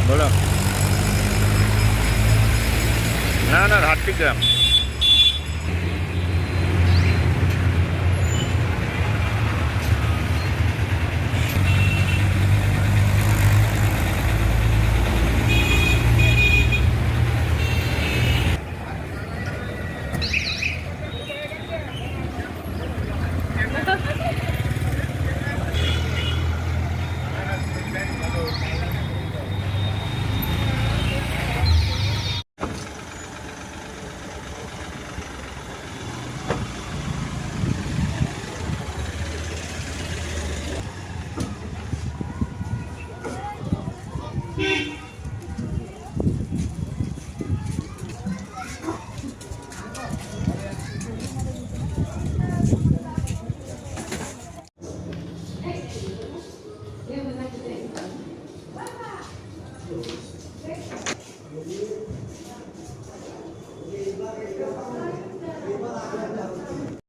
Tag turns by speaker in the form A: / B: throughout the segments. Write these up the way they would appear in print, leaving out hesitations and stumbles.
A: বলো। না না, ঘাটতি গ্রাম।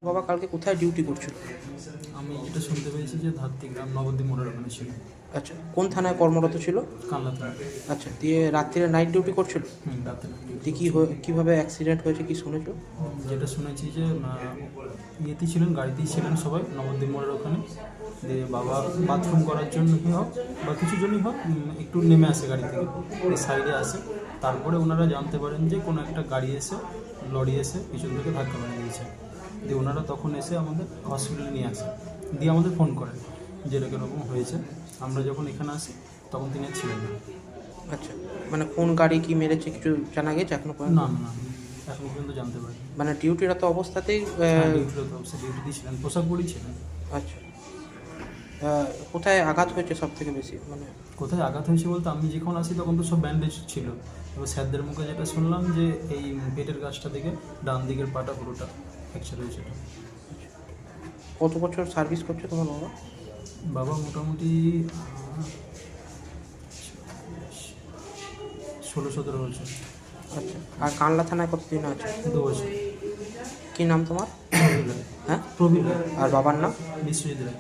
B: বাবা কালকে কোথায় ডিউটি করছিল?
C: আমি যেটা শুনতে পেয়েছি যে ধাত্রীগ্রাম নবদ্বীপ মোড়ের ওখানে ছিল।
B: আচ্ছা, কোন থানায় কর্মরত ছিল?
C: কানলা থানা।
B: আচ্ছা, দিয়ে রাত্রিরে নাইট ডিউটি করছিল?
C: রাত্রে।
B: দিয়ে কীভাবে অ্যাক্সিডেন্ট হয়েছে কি শুনেছো?
C: যেটা শুনেছি যে ইয়েতেই ছিলেন, গাড়িতেই ছিলেন সবাই নবদ্বীপ মোড়ের ওখানে। দিয়ে বাবা বাথরুম করার জন্যই হোক বা কিছু জন্যই হোক একটু নেমে আসে গাড়ি থেকে, সাইডে আসে। তারপরে ওনারা জানতে পারেন যে কোনো একটা গাড়ি এসে, লরি এসে পিছন থেকে ধাক্কা মেরে দিয়েছে। দিয়ে ওনারা তখন এসে আমাদের হসপিটালে নিয়ে আসে, দিয়ে আমাদের ফোন করেন যে এরকম হয়েছে। আমরা যখন এখানে আসি তখন তিনি ছিলেন না।
B: আচ্ছা, মানে কোন গাড়ি কি মেরেছে কিছু জানা গেছে এখনো পর্যন্ত?
C: না না, এখন পর্যন্ত জানতে পারি।
B: মানে ডিউটিরত অবস্থাতেই
C: ডিউটি ছিলেন, পোশাক পরেই ছিলেন।
B: আচ্ছা, কোথায় আঘাত হয়েছে সব থেকে বেশি? মানে
C: কোথায় আঘাত হয়েছে বলতে আমি যখন আসি তখন তো সব ব্যান্ডেজ ছিল। এবার স্যারদের মুখে যেটা শুনলাম যে এই পেটের গাছটা থেকে ডান দিকের পাটা পুরোটা ফ্র্যাকচার হয়েছিল।
B: কত বছর সার্ভিস করছে তোমার বাবা?
C: বাবা মোটামুটি 16-17 বছর।
B: আচ্ছা, আর কানলা থানায় কতদিন আছে?
C: 2 বছর।
B: কী নাম তোমার?
C: প্রবীর রায়।
B: হ্যাঁ,
C: প্রবীর রায়।
B: আর বাবার নাম?
C: বিশ্বজিৎ রায়।